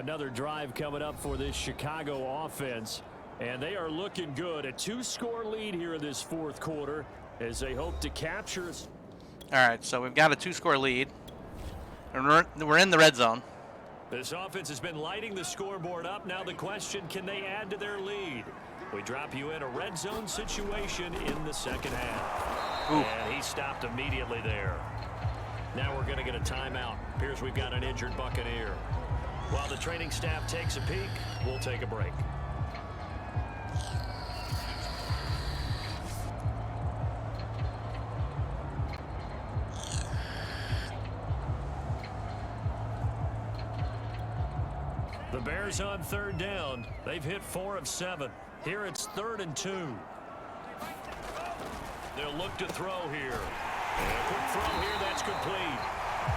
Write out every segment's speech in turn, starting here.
Another drive coming up for this Chicago offense. And they are looking good. A 2-score lead here in this fourth quarter as they hope to capture. All right, so we've got a 2-score lead. And we're in the red zone. This offense has been lighting the scoreboard up. Now the question, can they add to their lead? We drop you in a red zone situation in the second half. Ooh. And he stopped immediately there. Now we're going to get a timeout. Appears we've got an injured Buccaneer. While the training staff takes a peek, we'll take a break. The Bears on third down. They've hit 4 of 7. Here it's 3rd and 2. They'll look to throw here. And a quick throw here, that's complete.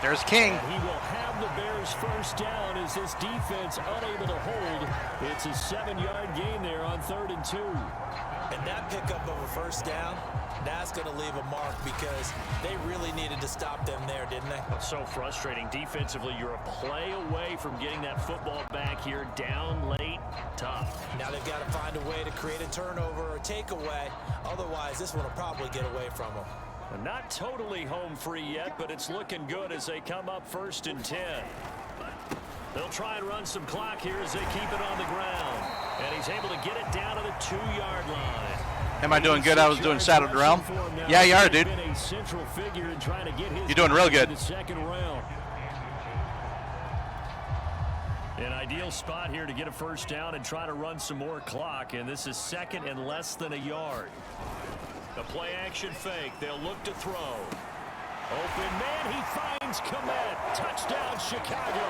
There's King. And he will have the Bears first down as this defense unable to hold. It's a 7-yard gain there on 3rd and 2. And that pickup of a first down, that's going to leave a mark because they really needed to stop them there, didn't they? So frustrating. Defensively, you're a play away from getting that football back here. Down late, tough. Now they've got to find a way to create a turnover or takeaway. Otherwise, this one will probably get away from them. Not totally home free yet, but it's looking good as they come up 1st and 10. They'll try and run some clock here as they keep it on the ground. And he's able to get it down to the 2-yard line. Am I doing good? I was doing shadowed around. Yeah, you are, dude. You're doing real good. An ideal spot here to get a first down and try to run some more clock. And this is 2nd and less than a yard. The play action fake. They'll look to throw. Open man. He finds Komet. Touchdown, Chicago.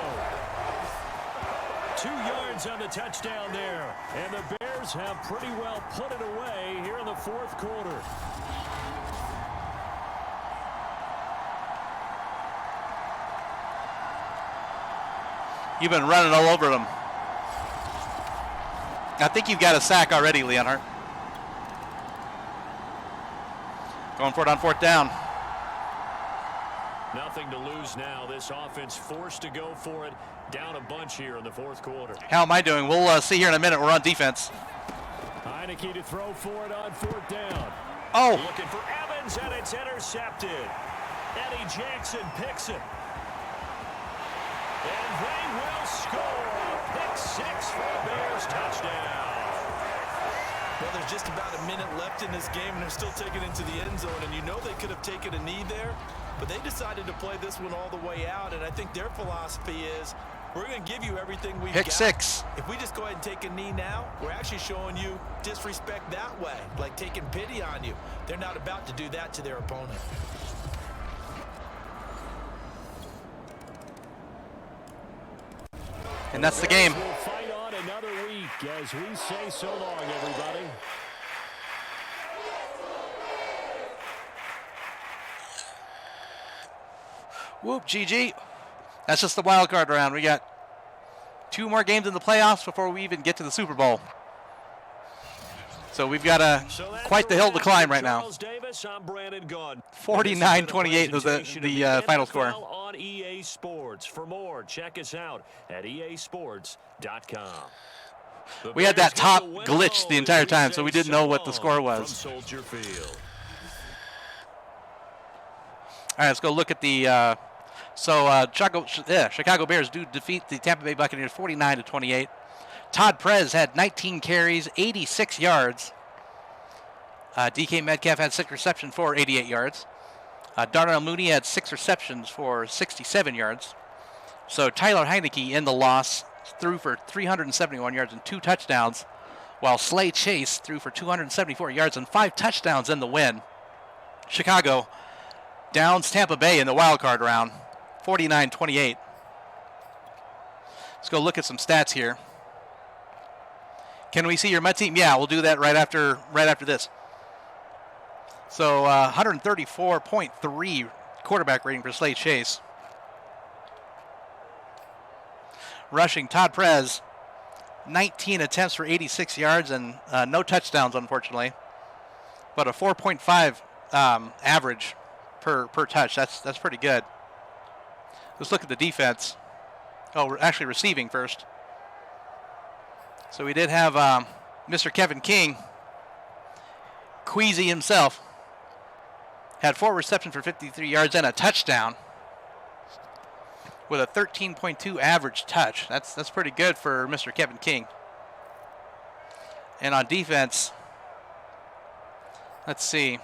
2 yards on the touchdown there. And the Bears have pretty well put it away here in the fourth quarter. You've been running all over them. I think you've got a sack already, Leonhardt. Going for it on 4th down. Nothing to lose now. This offense forced to go for it. Down a bunch here in the fourth quarter. How am I doing? We'll see here in a minute. We're on defense. Heineke to throw for it on 4th down. Oh. Looking for Evans, and it's intercepted. Eddie Jackson picks it. And they will score. Pick 6 for the Bears. Touchdown. Well, there's just about a minute left in this game, and they're still taking it into the end zone. And you know they could have taken a knee there, but they decided to play this one all the way out. And I think their philosophy is, we're going to give you everything we've got. Pick 6. If we just go ahead and take a knee now, we're actually showing you disrespect that way, like taking pity on you. They're not about to do that to their opponent. And that's the game. We'll fight on another week as we say so long, everybody. Whoop, GG. That's just the wild card round. We got 2 more games in the playoffs before we even get to the Super Bowl. So we've got quite the hill to climb right now. 49-28 was the final score. On EA Sports. For more, check us out at easports.com. We had that top glitch the entire time, so we didn't know what the score was. All right, let's go look at the Chicago Bears do defeat the Tampa Bay Buccaneers 49-28. Todd Perez had 19 carries, 86 yards. DK Metcalf had 6 receptions for 88 yards. Darnell Mooney had 6 receptions for 67 yards. So Tyler Heineke in the loss threw for 371 yards and 2 touchdowns, while Slay Chase threw for 274 yards and 5 touchdowns in the win. Chicago downs Tampa Bay in the wild card round, 49-28. Let's go look at some stats here. Can we see your Met team? Yeah, we'll do that right after this. So 134.3 quarterback rating for Slade Chase. Rushing, Todd Perez, 19 attempts for 86 yards and no touchdowns, unfortunately. But a 4.5 average per touch. That's pretty good. Let's look at the defense. Oh, we're actually receiving first. So we did have Mr. Kevin King, Queasy himself, had 4 receptions for 53 yards and a touchdown with a 13.2 average touch. That's pretty good for Mr. Kevin King. And on defense, let's see.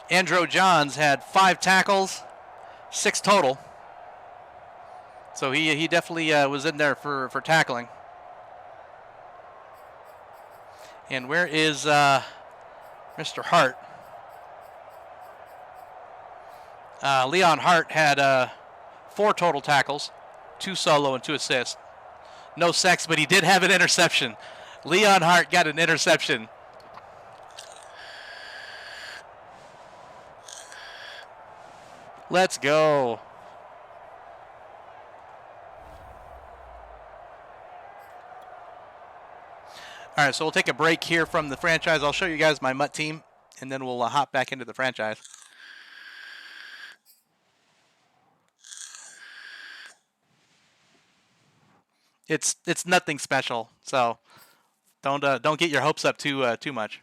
Andrew Johns had 5 tackles, 6 total. So he definitely was in there for tackling. And where is Mr. Hart? Leon Hart had 4 total tackles, 2 solo and 2 assists. No sacks, but he did have an interception. Leon Hart got an interception. Let's go. All right, so we'll take a break here from the franchise. I'll show you guys my Mutt team, and then we'll hop back into the franchise. It's nothing special, so don't get your hopes up too much.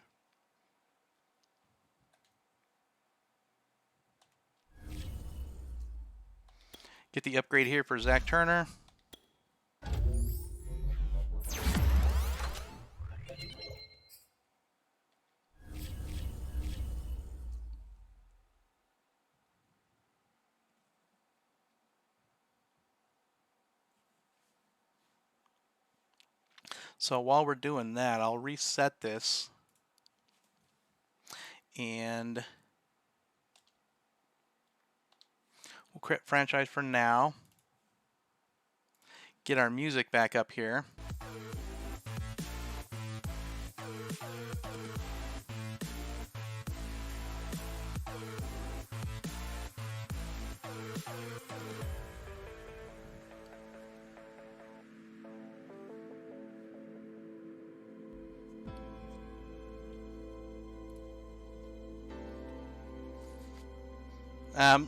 Get the upgrade here for Zach Turner. So while we're doing that, I'll reset this and we'll quit franchise for now. Get our music back up here.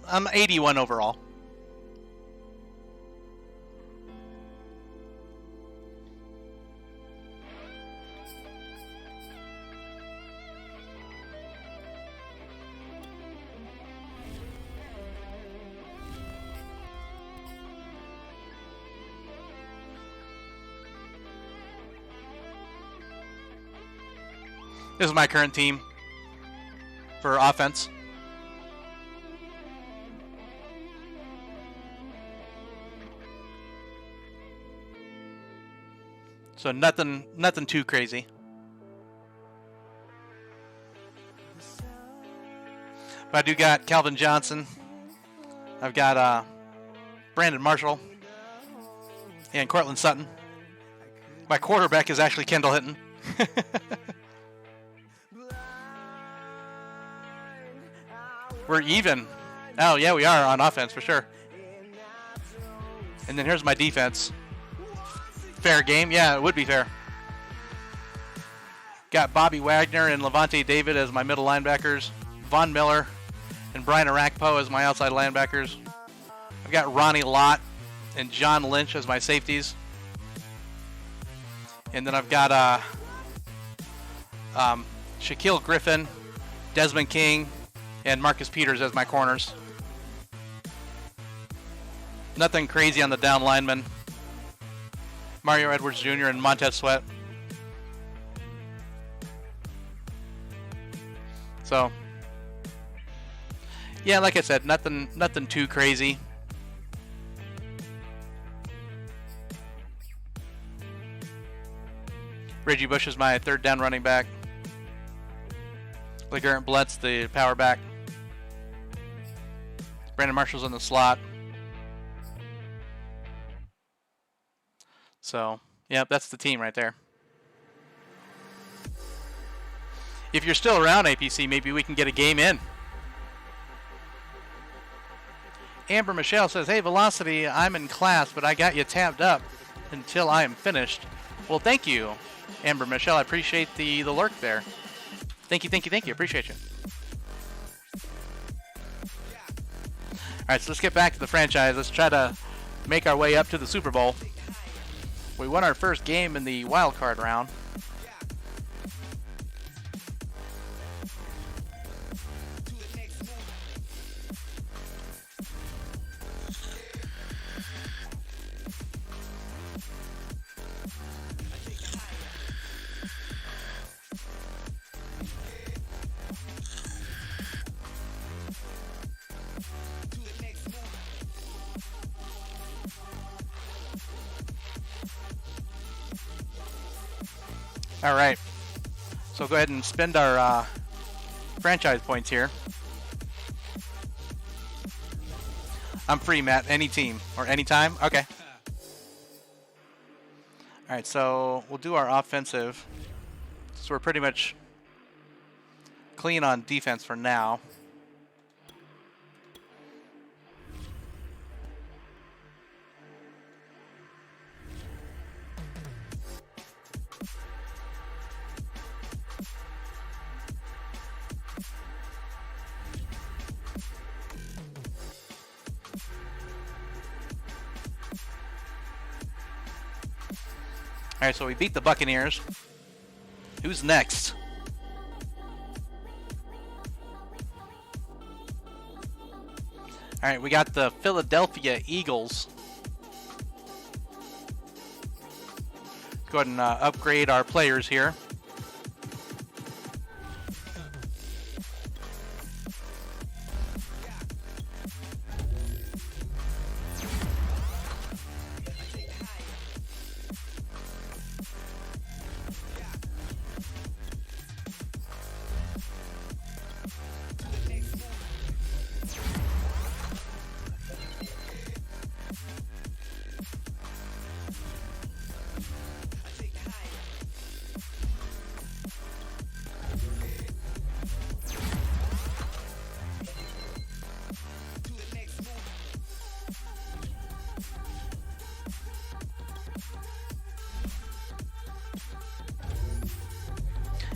I'm 81 overall. This is my current team for offense. So nothing too crazy. But I do got Calvin Johnson. I've got Brandon Marshall and Cortland Sutton. My quarterback is actually Kendall Hinton. We're even. Oh, yeah, we are on offense for sure. And then here's my defense. Fair game? Yeah, it would be fair. Got Bobby Wagner and Levante David as my middle linebackers. Von Miller and Brian Arakpo as my outside linebackers. I've got Ronnie Lott and John Lynch as my safeties. And then I've got Shaquille Griffin, Desmond King, and Marcus Peters as my corners. Nothing crazy on the down linemen. Mario Edwards Jr. and Montez Sweat. So, yeah, like I said, nothing too crazy. Reggie Bush is my third down running back. LeGarrette Blunt's the power back. Brandon Marshall's in the slot. So, yep, that's the team right there. If you're still around, APC, maybe we can get a game in. Amber Michelle says, hey, Velocity, I'm in class, but I got you tabbed up until I am finished. Well, thank you, Amber Michelle. I appreciate the lurk there. Thank you. Appreciate you. All right, so let's get back to the franchise. Let's try to make our way up to the Super Bowl. We won our first game in the wild card round. All right, so go ahead and spend our franchise points here. I'm free, Matt. Any team or any time? Okay. All right, so we'll do our offensive. So we're pretty much clean on defense for now. All right, so we beat the Buccaneers. Who's next? All right, we got the Philadelphia Eagles. Let's go ahead and upgrade our players here.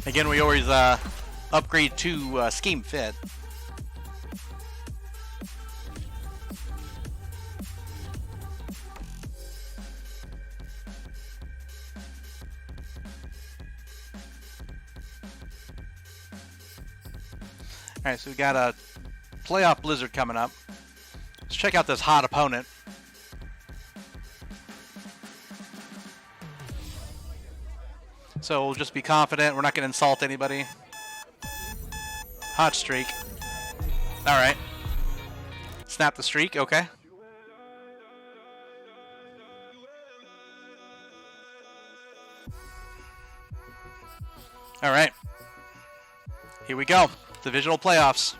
Again, we always upgrade to scheme fit. All right, so we got a playoff blizzard coming up. Let's check out this hot opponent. So we'll just be confident. We're not going to insult anybody. Hot streak. All right. Snap the streak. Okay. All right. Here we go. Divisional playoffs.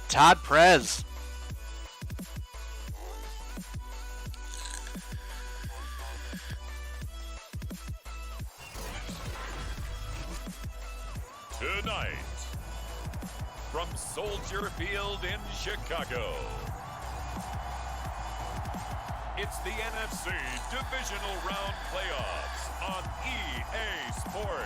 Todd Prez. Tonight, from Soldier Field in Chicago, it's the NFC Divisional Round Playoffs on EA Sports.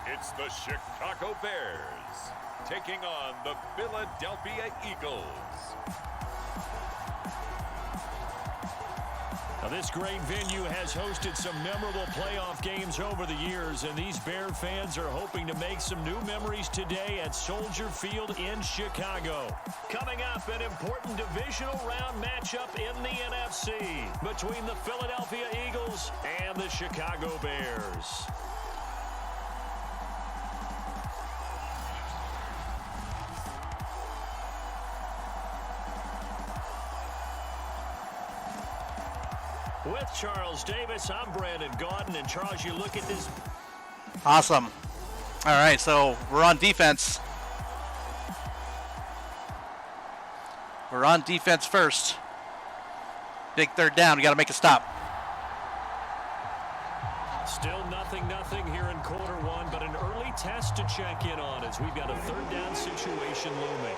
It's the Chicago Bears taking on the Philadelphia Eagles. Now, this great venue has hosted some memorable playoff games over the years, and these Bear fans are hoping to make some new memories today at Soldier Field in Chicago. Coming up, an important divisional round matchup in the NFC between the Philadelphia Eagles and the Chicago Bears. With Charles Davis, I'm Brandon Gaudin. And Charles, you look at this. Awesome. All right, so we're on defense. We're on defense first. Big third down. We got to make a stop. Still 0-0 here in quarter one, but an early test to check in on as we've got a third down situation looming.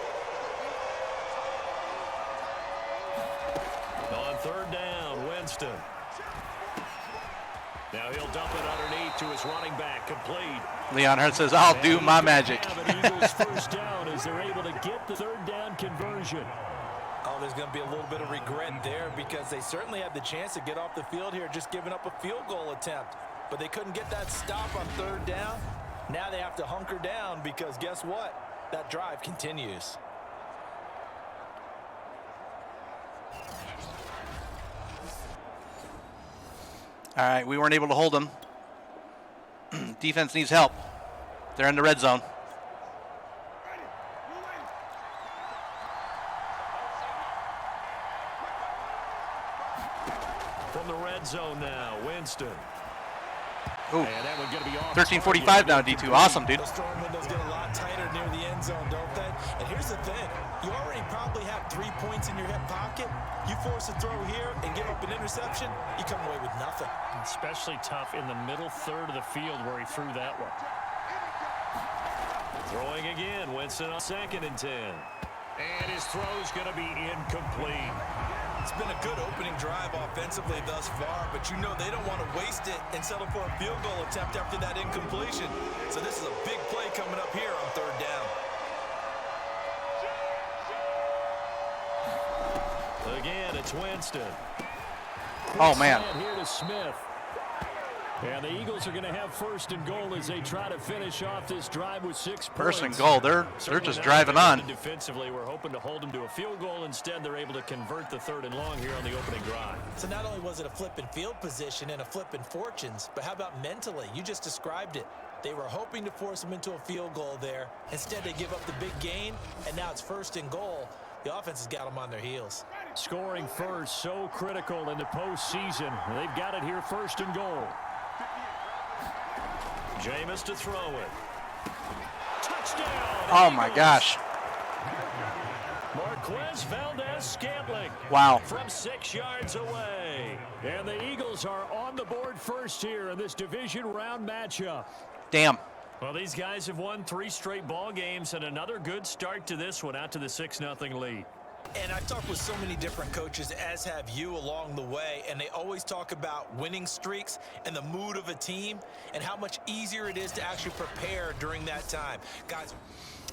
On third down, Winston. Now he'll dump it underneath to his running back, complete. Leon Hurt says, I'll do my magic. Eagles first down as they're able to get the third down conversion. Oh, there's going to be a little bit of regret there because they certainly had the chance to get off the field here, just giving up a field goal attempt. But they couldn't get that stop on third down. Now they have to hunker down because guess what? That drive continues. All right, we weren't able to hold them. Defense needs help. They're in the red zone. From the red zone now, Winston. Ooh, And that one going to be off 13:45 now, D2. Awesome, dude. Those throwing windows get a lot tighter near the end zone, don't they? And here's the thing. You already probably have 3 points in your hip pocket. You force a throw here and give up an interception, you come away with nothing. Especially tough in the middle third of the field where he threw that one. Throwing again, Winston on 2nd and 10. And his throw's going to be incomplete. It's been a good opening drive offensively thus far, but you know they don't want to waste it and settle for a field goal attempt after that incompletion. So this is a big play coming up here on third down. Again, it's Winston. Oh, man. Here to Smith. And the Eagles are going to have 1st and goal as they try to finish off this drive with 6 points. 1st and goal. They're just driving on. Defensively, we're hoping to hold them to a field goal. Instead, they're able to convert the 3rd and long here on the opening drive. So not only was it a flip in field position and a flip in fortunes, but how about mentally? You just described it. They were hoping to force them into a field goal there. Instead, they give up the big gain, and now it's 1st and goal. The offense has got them on their heels. Scoring first, so critical in the postseason. They've got it here, 1st and goal. Jameis to throw it. Touchdown! Oh, my gosh. Marquez Valdez-Scantling. Wow. From 6 yards away. And the Eagles are on the board first here in this division round matchup. Damn. Well, these guys have won 3 straight ball games and another good start to this one out to the 6-0 lead. And I've talked with so many different coaches, as have you, along the way, and they always talk about winning streaks and the mood of a team and how much easier it is to actually prepare during that time. Guys.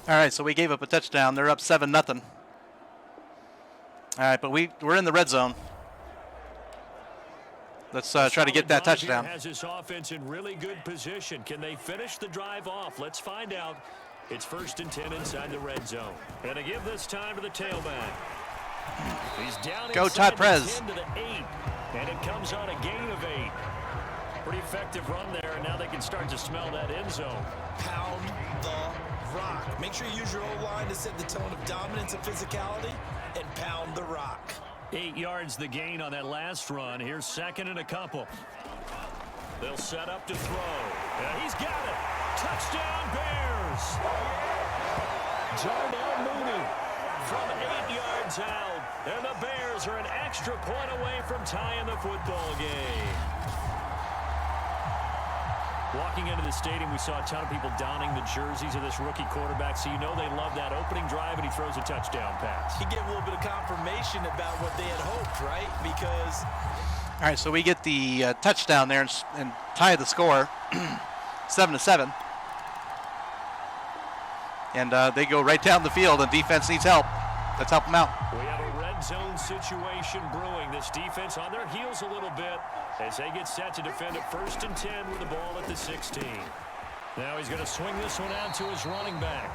All right, so we gave up a touchdown. They're up 7-0. All right, but we're in the red zone. Let's try to get that touchdown. Has this offense in really good position. Can they finish the drive off? Let's find out. It's 1st and 10 inside the red zone. And to give this time to the tailback. He's down Go Todd Prez. 10 to the 8. And it comes on a gain of 8. Pretty effective run there, and now they can start to smell that end zone. Pound the rock. Make sure you use your O-line to set the tone of dominance and physicality, and pound the rock. 8 yards the gain on that last run. Here's 2nd and a couple. They'll set up to throw. And he's got it. Touchdown Bears. Darnell Mooney from 8 yards out. And the Bears are an extra point away from tying the football game. Walking into the stadium, we saw a ton of people donning the jerseys of this rookie quarterback, so you know they love that opening drive, and he throws a touchdown pass. He gave a little bit of confirmation about what they had hoped, right? Because... All right, so we get the touchdown there and tie the score, 7-7. And they go right down the field, and defense needs help. Let's help them out. We have a red zone situation brewing. This defense on their heels a little bit as they get set to defend at 1st and 10 with the ball at the 16. Now he's going to swing this one out to his running back.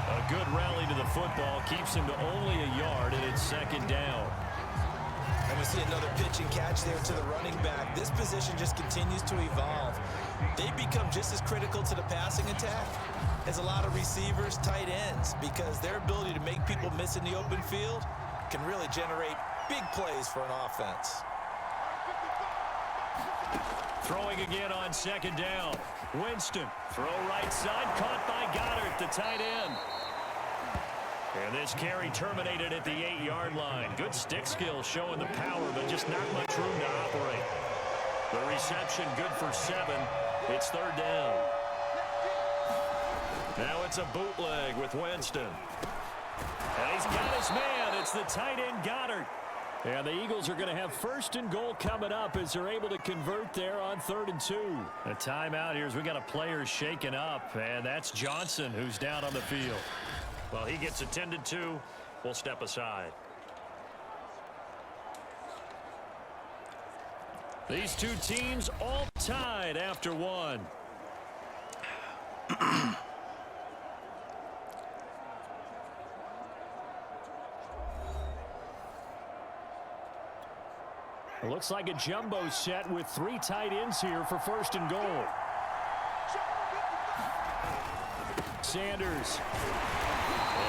A good rally to the football keeps him to only a yard, and it's 2nd down. And we see another pitch and catch there to the running back. This position just continues to evolve. They become just as critical to the passing attack as a lot of receivers, tight ends, because their ability to make people miss in the open field can really generate big plays for an offense. Throwing again on second down. Winston, throw right side, caught by Goddard, the tight end. And this carry terminated at the 8-yard line. Good stick skill showing the power, but just not much room to operate. The reception good for 7. It's third down. Now it's a bootleg with Winston. And he's got his man. It's the tight end Goddard. And the Eagles are going to have first and goal coming up as they're able to convert there on 3rd and 2. A timeout here as we got a player shaken up, and that's Johnson who's down on the field. Well, he gets attended to. We'll step aside. These two teams all tied after one. It looks like a jumbo set with 3 tight ends here for first and goal. Sanders.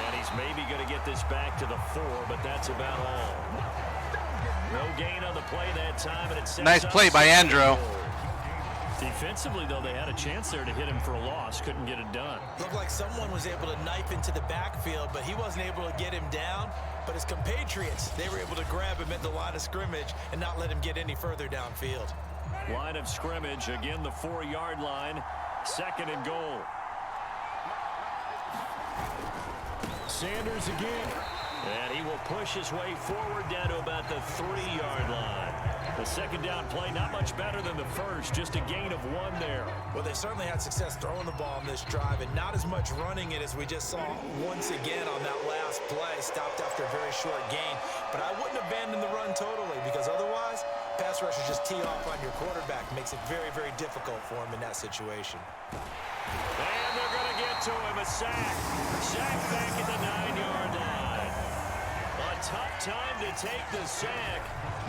And he's maybe going to get this back to the 4, but that's about all. No gain on the play that time, and it's nice play by Andrew. Defensively, though, they had a chance there to hit him for a loss. Couldn't get it done. Looked like someone was able to knife into the backfield, but he wasn't able to get him down. But his compatriots, they were able to grab him at the line of scrimmage and not let him get any further downfield. Line of scrimmage, again the 4-yard line. 2nd and goal. Sanders again. And he will push his way forward down to about the 3-yard line. The second down play not much better than the first, just a gain of 1 there. Well, they certainly had success throwing the ball on this drive and not as much running it as we just saw once again on that last play. Stopped after a very short gain. But I wouldn't abandon the run totally, because otherwise pass rushers just tee off on your quarterback. Makes it very, very difficult for him in that situation. And they're going to get to him. A sack. Sack back at the 9-yard line. A tough time to take the sack.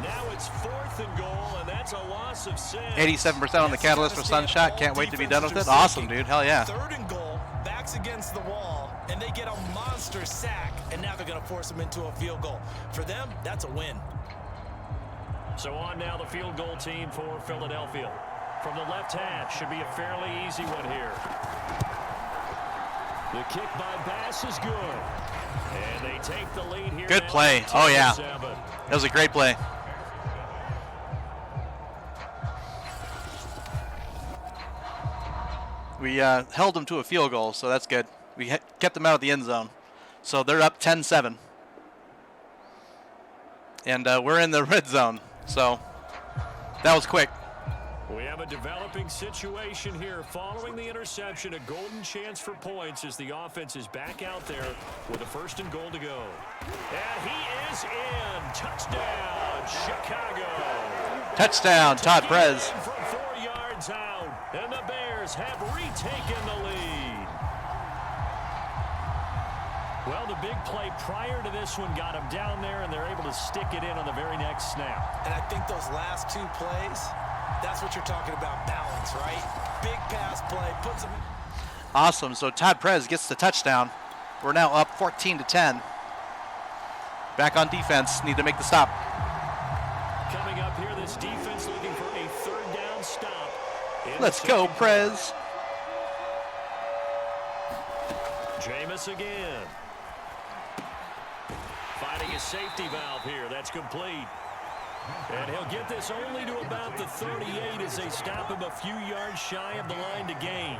Now it's 4th and goal, and that's a loss of 6. 87% on the catalyst for Sunshot. Can't wait to be done with it. Awesome, dude. Hell yeah. 3rd and goal, backs against the wall, and they get a monster sack, and now they're going to force them into a field goal. For them, that's a win. So on now the field goal team for Philadelphia. From the left hash, should be a fairly easy one here. The kick by Bass is good. And they take the lead here. Good play. Oh, yeah. That was a great play. We held them to a field goal, so that's good. We kept them out of the end zone. So they're up 10-7. And we're in the red zone, so that was quick. We have a developing situation here. Following the interception, a golden chance for points as the offense is back out there with a 1st and goal to go. And he is in. Touchdown, Chicago. Touchdown, Todd Prez. From 4 yards out, and the Bears have retaken the lead. Well, the big play prior to this one got them down there, and they're able to stick it in on the very next snap. And I think those last 2 plays, that's what you're talking about, balance, right? Big pass play, puts them. Awesome. So Todd Prez gets the touchdown. We're now up 14-10. Back on defense. Need to make the stop. Coming up here, this defense looking for a 3rd down stop. Let's go, Prez. Jameis again. Finding a safety valve here. That's complete. And he'll get this only to about the 38 as they stop him a few yards shy of the line to gain.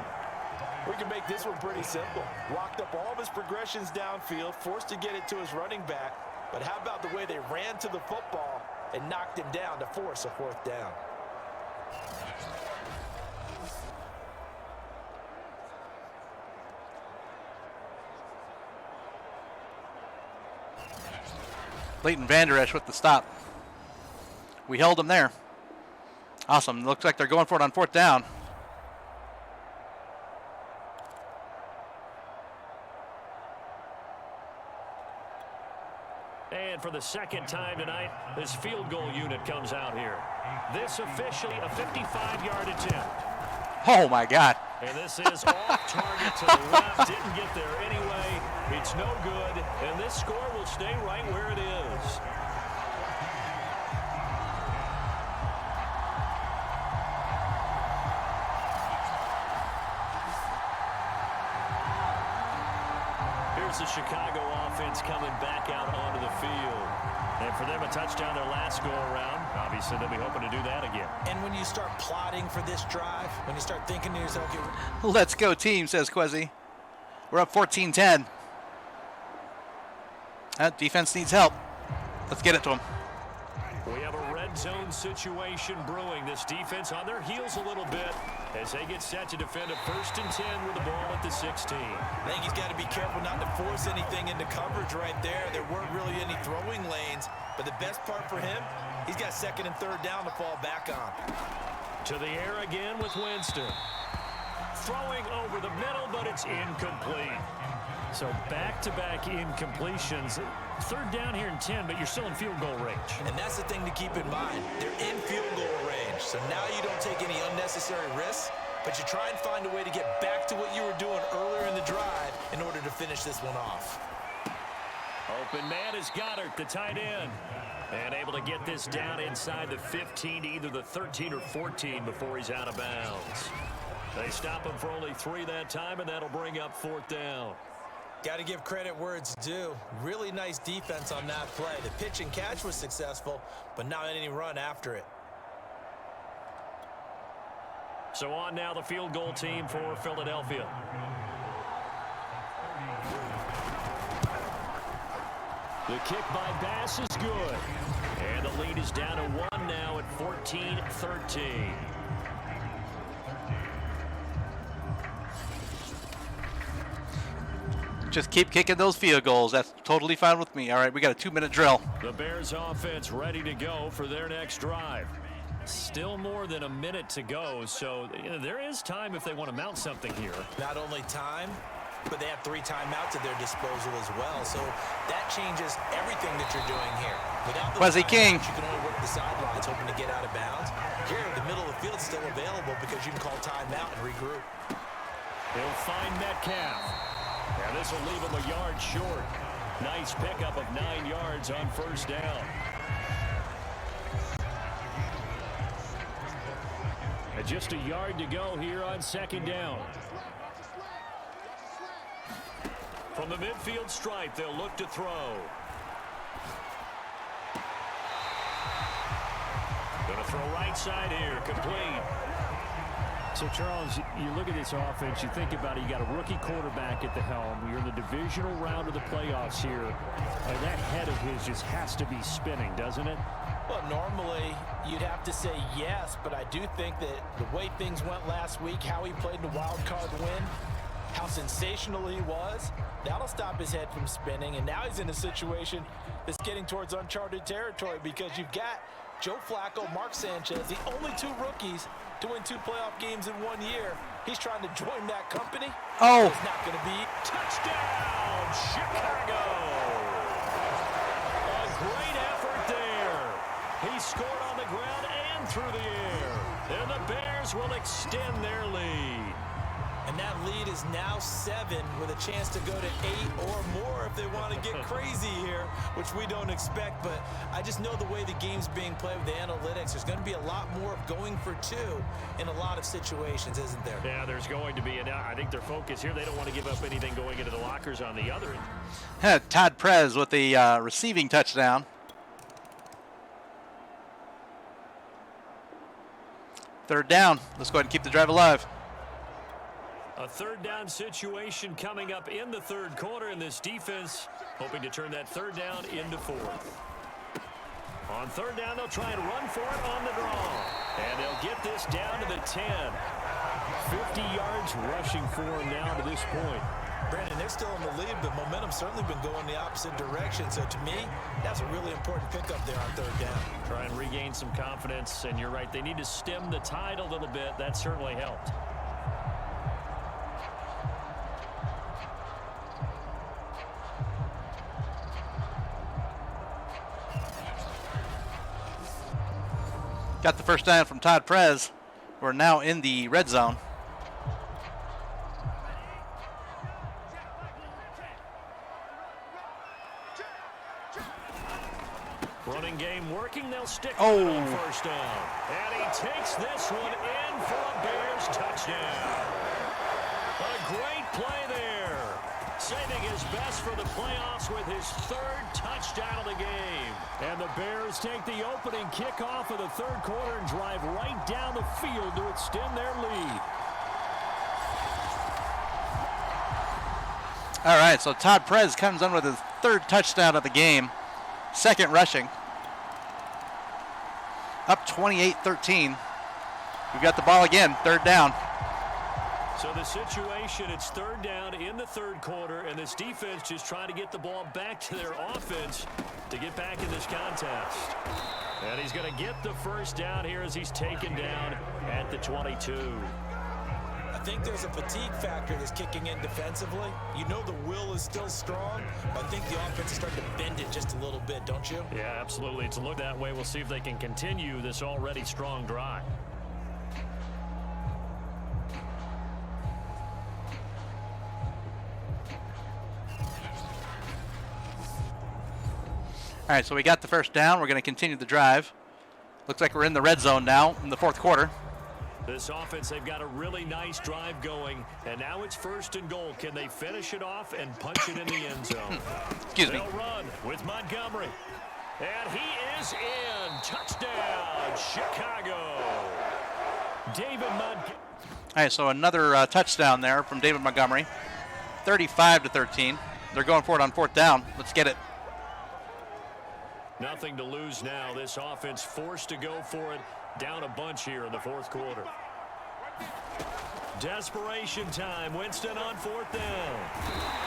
We can make this one pretty simple. Walked up all of his progressions downfield, forced to get it to his running back. But how about the way they ran to the football and knocked him down to force a 4th down? Leighton Vander Esch with the stop. We held them there. Awesome. Looks like they're going for it on 4th down. And for the 2nd time tonight, this field goal unit comes out here. This officially a 55-yard attempt. Oh, my God. And this is off target to the left. Didn't get there anyway. It's no good. And this score will stay right where it is. here's the Chicago offense coming back out onto the field. And for them, a touchdown their last go-around. Obviously, they'll be hoping to do that again. And when you start plotting for this drive, when you start thinking to yourself, Let's go team, says Quezzy. We're up 14-10. That defense needs help. Let's get it to them. We have a red zone situation brewing. This defense on their heels a little bit as they get set to defend a 1st and 10 with the ball at the 16. I think he's got to be careful not to force anything into coverage right there. There weren't really any throwing lanes, but the best part for him, he's got 2nd and 3rd down to fall back on. To the air again with Winston. Throwing over the middle, but it's incomplete. So back-to-back incompletions. 3rd down here and 10, but you're still in field goal range. And that's the thing to keep in mind. They're in field goal range. So now you don't take any unnecessary risks, but you try and find a way to get back to what you were doing earlier in the drive in order to finish this one off. Open man is Goddard, the tight end. And able to get this down inside the 15 to either the 13 or 14 before he's out of bounds. They stop him for only 3 that time, and that'll bring up 4th down. Got to give credit where it's due. Really nice defense on that play. The pitch and catch was successful, but not any run after it. So on now the field goal team for Philadelphia. The kick by Bass is good. And the lead is down to 1 now at 14-13. Just keep kicking those field goals. That's totally fine with me. All right, we got a 2-minute drill. The Bears offense ready to go for their next drive. Still more than a minute to go, so there is time if they want to mount something here. Not only time, but they have 3 timeouts at their disposal as well. So that changes everything that you're doing here. Without Quezzy King. You can only work the sidelines hoping to get out of bounds. Here, the middle of the field is still available because you can call timeout and regroup. He'll find Metcalf. And this will leave him a yard short. Nice pickup of 9 yards on 1st down. And just a yard to go here on 2nd down. From the midfield stripe, they'll look to throw. Gonna throw right side here, complete. So, Charles, you look at this offense, you think about it, you got a rookie quarterback at the helm. You're in the divisional round of the playoffs here. And that head of his just has to be spinning, doesn't it? Well, normally you'd have to say yes, but I do think that the way things went last week, how he played the wild card win, how sensational he was, that'll stop his head from spinning. And now he's in a situation that's getting towards uncharted territory because you've got Joe Flacco, Mark Sanchez, the only 2 rookies to win 2 playoff games in 1 year. He's trying to join that company. Oh. It's not going to be. Touchdown, Chicago! A great effort there. He scored on the ground and through the air. And the Bears will extend their lead. And that lead is now 7 with a chance to go to 8 or more if they want to get crazy here, which we don't expect. But I just know the way the game's being played with the analytics, there's going to be a lot more of going for 2 in a lot of situations, isn't there? Yeah, there's going to be. And I think their focus here, they don't want to give up anything going into the lockers on the other end. Todd Prez with the receiving touchdown. 3rd down. Let's go ahead and keep the drive alive. A 3rd down situation coming up in the 3rd quarter, and this defense hoping to turn that 3rd down into 4th. On 3rd down, they'll try and run for it on the draw. And they'll get this down to the 10. 50 yards rushing for them now to this point. Brandon, they're still in the lead, but momentum's certainly been going the opposite direction. So to me, that's a really important pickup there on 3rd down. Try and regain some confidence, and you're right, they need to stem the tide a little bit. That certainly helped. Got the 1st down from Todd Prez. We're now in the red zone. Running game working. They'll stick Oh. it on 1st down. And he takes this one in for a Bears touchdown. A great play there. Saving his best for the playoffs with his 3rd touchdown of the game. And the Bears take the opening kickoff of the 3rd quarter and drive right down the field to extend their lead. All right, so Todd Prez comes in with his 3rd touchdown of the game, 2nd rushing. Up 28-13. We've got the ball again, 3rd down. So the situation, it's 3rd down in the 3rd quarter, and this defense just trying to get the ball back to their offense to get back in this contest. And he's going to get the 1st down here as he's taken down at the 22. I think there's a fatigue factor that's kicking in defensively. You know the will is still strong, but I think the offense is starting to bend it just a little bit, don't you? Yeah, absolutely. It's a look that way. We'll see if they can continue this already strong drive. All right, so we got the 1st down. We're going to continue the drive. Looks like we're in the red zone now in the 4th quarter. This offense, they've got a really nice drive going, and now it's 1st and goal. Can they finish it off and punch it in the end zone? Excuse me. They'll run with Montgomery. And he is in. Touchdown, Chicago. David Montgomery. All right, so another touchdown there from David Montgomery. 35-13. They're going for it on 4th down. Let's get it. Nothing to lose now. This offense forced to go for it. Down a bunch here in the 4th quarter. Desperation time. Winston on 4th down.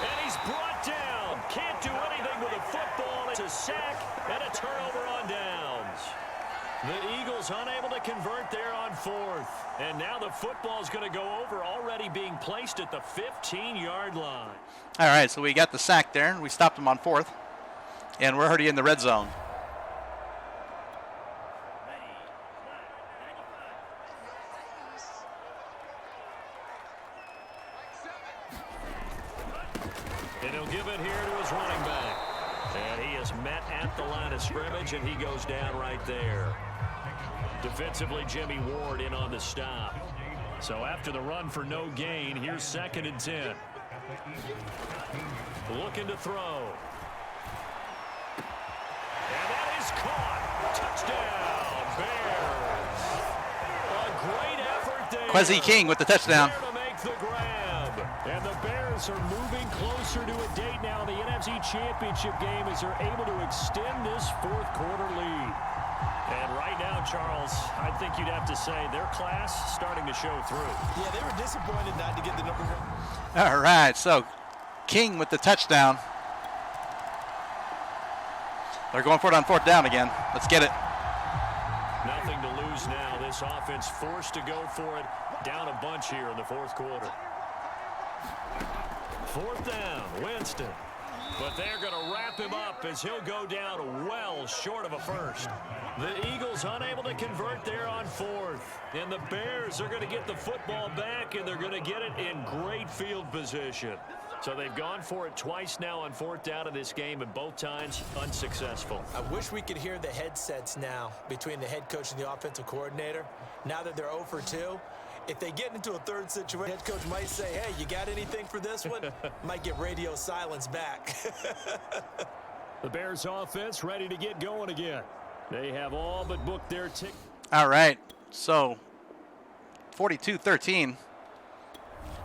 And he's brought down. Can't do anything with a football. It's a sack and a turnover on downs. The Eagles unable to convert there on 4th. And now the football is going to go over, already being placed at the 15-yard line. All right, so we got the sack there. We stopped him on 4th. And we're already in the red zone. And he'll give it here to his running back. And he is met at the line of scrimmage, and he goes down right there. Defensively, Jimmy Ward in on the stop. So after the run for no gain, here's 2nd and 10. Looking to throw. And that is caught. Touchdown, Bears. A great effort there. Kwesi King with the touchdown. There to make the grab. And the Bears are moving closer to a date now in the NFC Championship game as they're able to extend this 4th quarter lead. And right now, Charles, I think you'd have to say their class starting to show through. Yeah, they were disappointed not to get the number 1. All right, so King with the touchdown. They're going for it on 4th down again. Let's get it. Nothing to lose now. This offense forced to go for it. Down a bunch here in the 4th quarter. 4th down, Winston. But they're going to wrap him up as he'll go down well short of a 1st. The Eagles unable to convert there on 4th. And the Bears are going to get the football back, and they're going to get it in great field position. So they've gone for it twice now on 4th down in this game, and both times unsuccessful. I wish we could hear the headsets now between the head coach and the offensive coordinator. Now that they're 0 for 2, if they get into a 3rd situation, head coach might say, hey, you got anything for this one? Might get radio silence back. The Bears offense ready to get going again. They have all but booked their ticket. All right, so 42-13.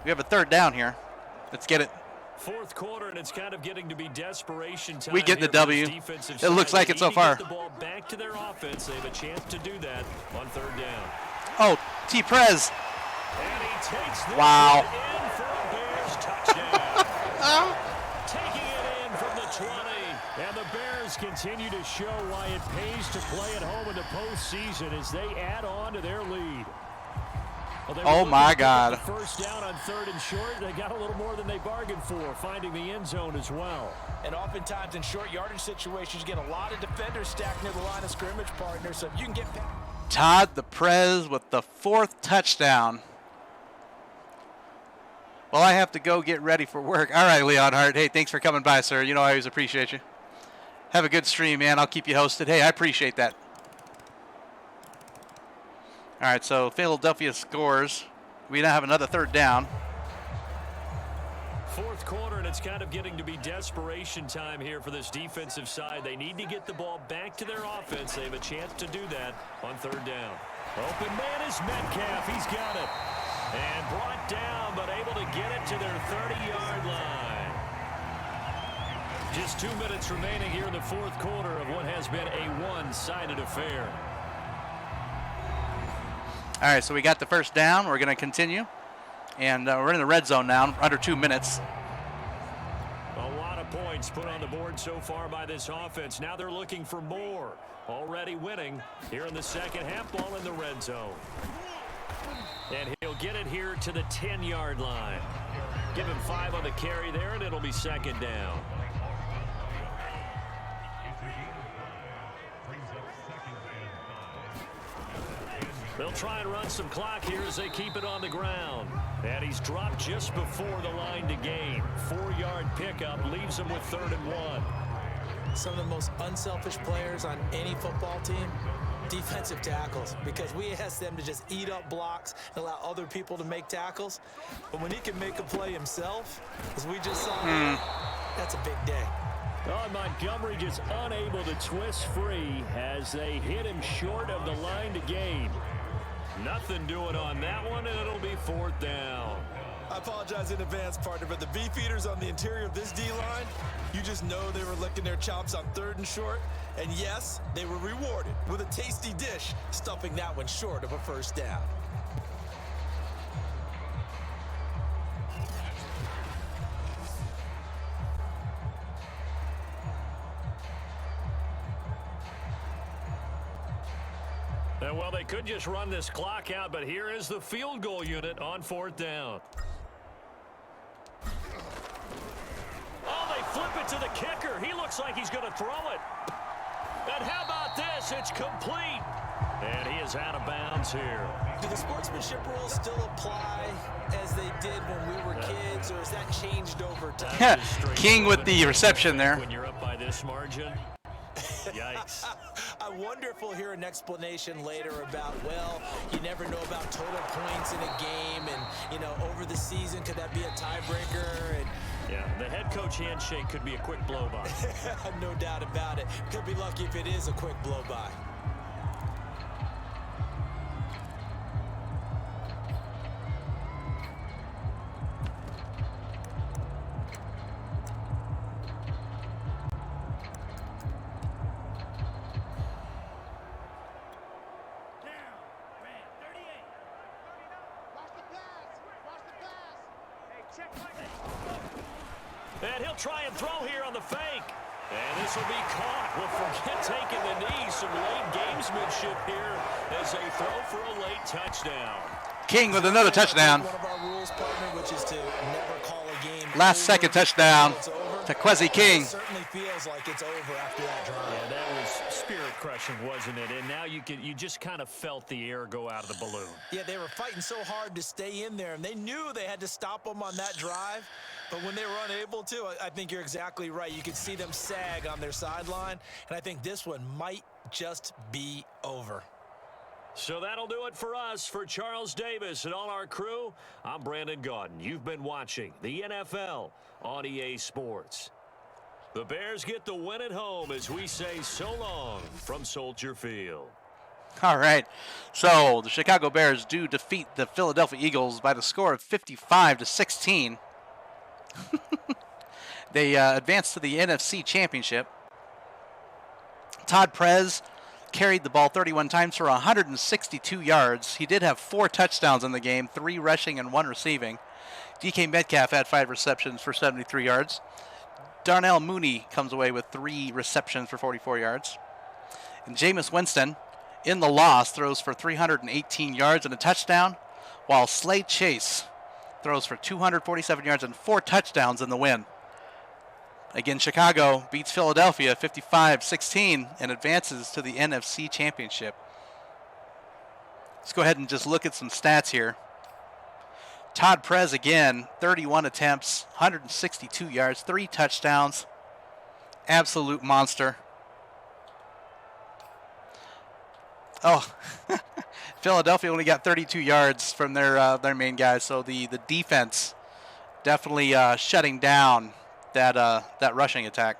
We have a 3rd down here. Let's get it. 4th quarter, and it's kind of getting to be desperation time. We get the W. It looks like it so far. Get the ball back to their offense. They have a chance to do that on 3rd down. Oh, T. Prez. And he takes this Wow. one in for a Bears touchdown. Taking it in from the 20. And the Bears continue to show why it pays to play at home in the postseason as they add on to their lead. Well, oh, my God. 1st down on 3rd and short. They got a little more than they bargained for, finding the end zone as well. And oftentimes in short yardage situations, you get a lot of defenders stacked near the line of scrimmage, partner, so if you can get past. Todd the Prez with the 4th touchdown. Well, I have to go get ready for work. All right, Leon Hart. Hey, thanks for coming by, sir. You know I always appreciate you. Have a good stream, man. I'll keep you hosted. Hey, I appreciate that. All right, so Philadelphia scores. We now have another 3rd down. Fourth quarter, and it's kind of getting to be desperation time here for this defensive side. They need to get the ball back to their offense. They have a chance to do that on third down. Open man is Metcalf. He's got it. And brought down, but able to get it to their 30-yard line. Just 2 minutes remaining here in the fourth quarter of what has been a one-sided affair. All right, so we got the first down. We're going to continue. And we're in the red zone now, under 2 minutes. A lot of points put on the board so far by this offense. Now they're looking for more. Already winning here in the second half, ball in the red zone. And he'll get it here to the 10-yard line. Give him 5 on the carry there, and it'll be second down. They'll try and run some clock here as they keep it on the ground. And he's dropped just before the line to gain. 4-yard pickup leaves him with 3rd and 1. Some of the most unselfish players on any football team, defensive tackles, because we ask them to just eat up blocks and allow other people to make tackles. But when he can make a play himself, as we just saw, that's a big day. Oh, Montgomery just unable to twist free as they hit him short of the line to gain. Nothing doing on that one, and it'll be 4th down. I apologize in advance, partner, but the beefeaters on the interior of this D-line, you just know they were licking their chops on 3rd and short. And yes, they were rewarded with a tasty dish, stuffing that one short of a first down. And well, they could just run this clock out, but here is the field goal unit on 4th down. Oh, they flip it to the kicker. He looks like he's going to throw it. And how about this? It's complete. And he is out of bounds here. Do the sportsmanship rules still apply as they did when we were kids, or has that changed over time? King with the reception there. When you're up by this margin. Yikes. I wonder if we'll hear an explanation later about, well, you never know about total points in a game, and, you know, over the season, could that be a tiebreaker? And yeah, the head coach handshake could be a quick blow-by. no doubt about it. Could be lucky if it is a quick blow-by. And he'll try and throw here on the fake. And this will be caught. Well, forget taking the knee. Some late gamesmanship here as they throw for a late touchdown. King with another touchdown. One of our rules, partner, which is to never call a game Last second touchdown to Kwesi King. It certainly feels like it's over after that drive. Yeah, that was spirit crushing, wasn't it? And now you just kind of felt the air go out of the balloon. Yeah, they were fighting so hard to stay in there, and they knew they had to stop them on that drive. But when they were unable to, I think you're exactly right. You could see them sag on their sideline, and I think this one might just be over. So that'll do it for us. For Charles Davis and all our crew, I'm Brandon Gaudin. You've been watching the NFL on EA Sports. The Bears get the win at home as we say so long from Soldier Field. All right, so the Chicago Bears do defeat the Philadelphia Eagles by the score of 55-16. They advanced to the NFC Championship. Todd Prez carried the ball 31 times for 162 yards. He did have 4 touchdowns in the game, 3 rushing and 1 receiving. DK Metcalf had 5 receptions for 73 yards. Darnell Mooney comes away with 3 receptions for 44 yards. And Jameis Winston, in the loss, throws for 318 yards and a touchdown, while Slade Chase throws for 247 yards and 4 touchdowns in the win. Again, Chicago beats Philadelphia 55-16 and advances to the NFC Championship. Let's go ahead and just look at some stats here. Todd Prez again, 31 attempts, 162 yards, 3 touchdowns. Absolute monster. Oh, Philadelphia only got 32 yards from their main guys, so the defense definitely shutting down that rushing attack.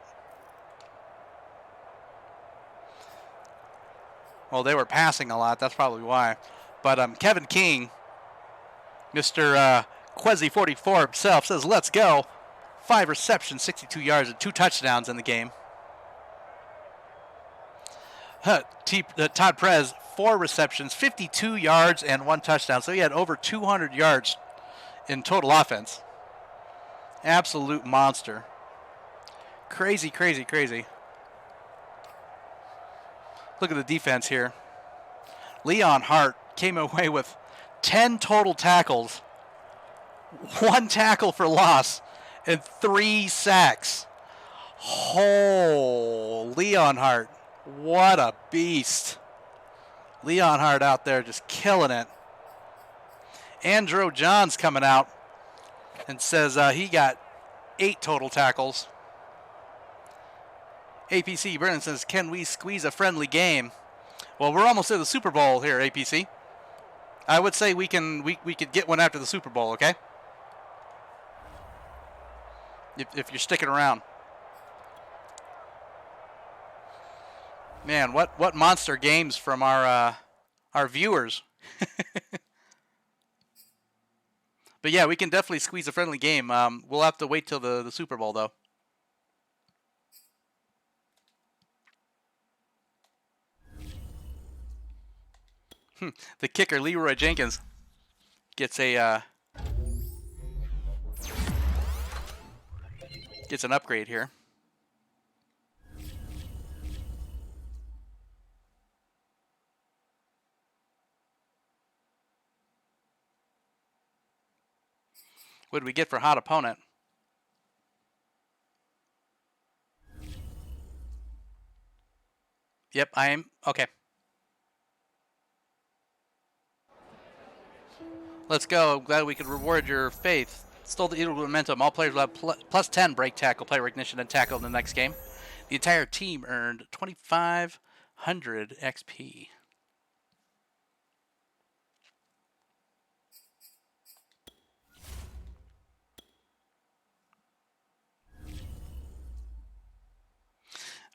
Well, they were passing a lot. That's probably why. But Kevin King, Mr. Quezzy 44 himself, says, let's go. 5 receptions, 62 yards, and 2 touchdowns in the game. Todd Prez, 4 receptions, 52 yards, and 1 touchdown. So he had over 200 yards in total offense. Absolute monster. Crazy, crazy, crazy. Look at the defense here. Leon Hart came away with 10 total tackles, 1 tackle for loss, and 3 sacks. Oh, Leon Hart. What a beast. Leon Hart out there just killing it. Andrew Johns coming out and says he got 8 total tackles. APC Brennan says, can we squeeze a friendly game? Well, we're almost at the Super Bowl here, APC. I would say we could get one after the Super Bowl, okay? If you're sticking around. Man, what monster games from our viewers. But yeah, we can definitely squeeze a friendly game. We'll have to wait till the Super Bowl, though. The kicker, Leroy Jenkins, gets an upgrade here. What did we get for hot opponent? Yep, I am. Okay. Let's go. I'm glad we could reward your faith. Stole the Eagle momentum. All players will have plus 10 break tackle, player recognition, and tackle in the next game. The entire team earned 2,500 XP.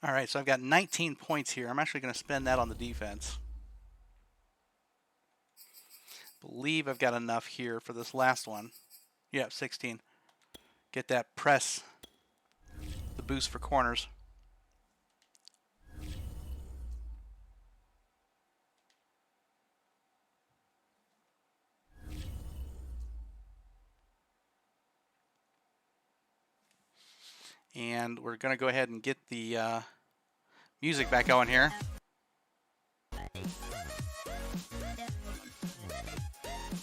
All right, so I've got 19 points here. I'm actually going to spend that on the defense. Believe I've got enough here for this last one. Yeah, 16. Get that press, the boost for corners. And we're going to go ahead and get the music back going here.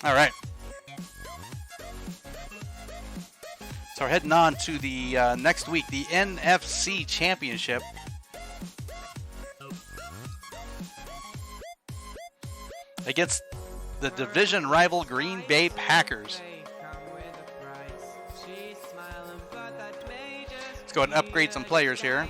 All right. So we're heading on to the next week, the NFC Championship. Against the division rival Green Bay Packers. Let's go ahead and upgrade some players here.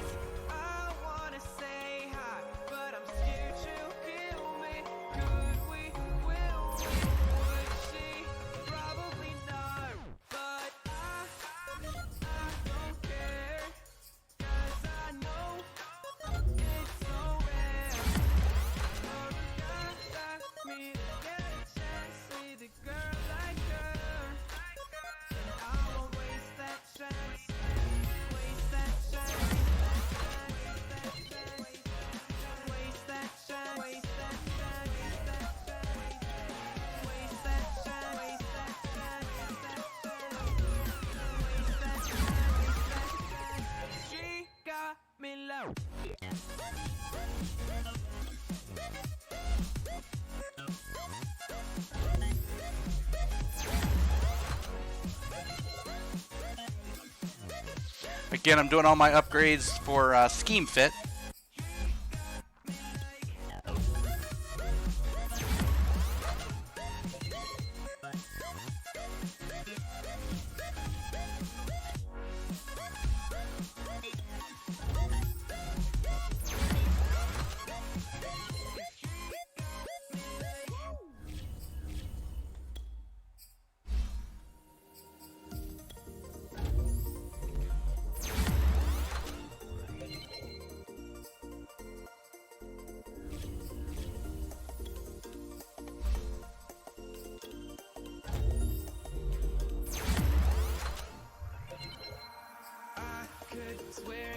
Again, I'm doing all my upgrades for scheme fit.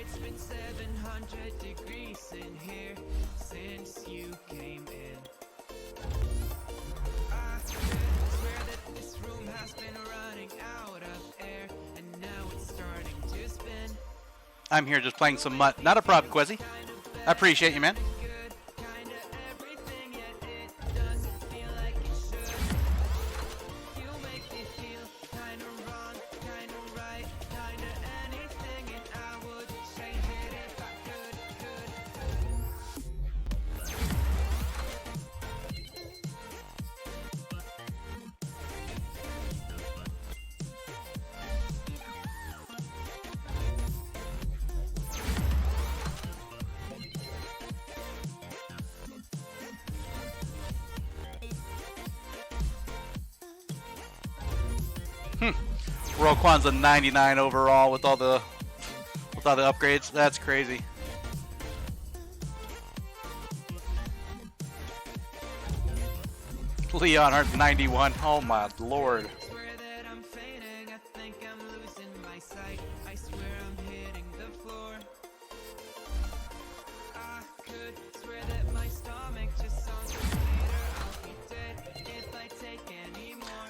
It's been 700 degrees in here since you came in. I swear that this room has been running out of air, and now it's starting to spin. I'm here just playing some Mutt. Not a problem, Quizzy. I appreciate you, man. Roquan's a 99 overall with all the upgrades. That's crazy. Leon Hart's 91. Oh my lord.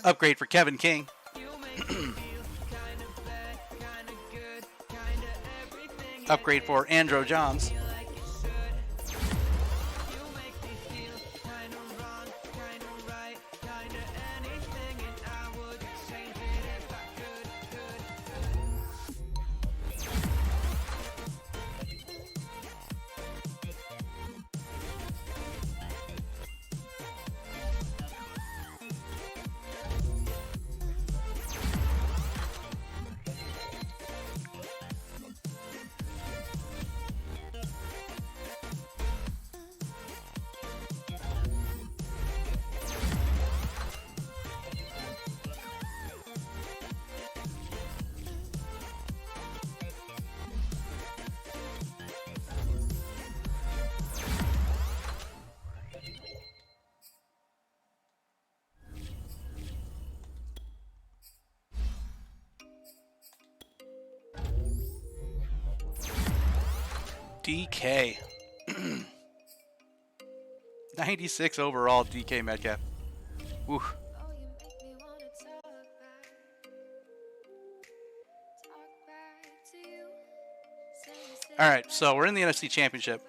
Upgrade for Kevin King. Upgrade for Andrew Johns. DK. 96 overall DK Metcalf. Woo. All right, so we're in the NFC Championship.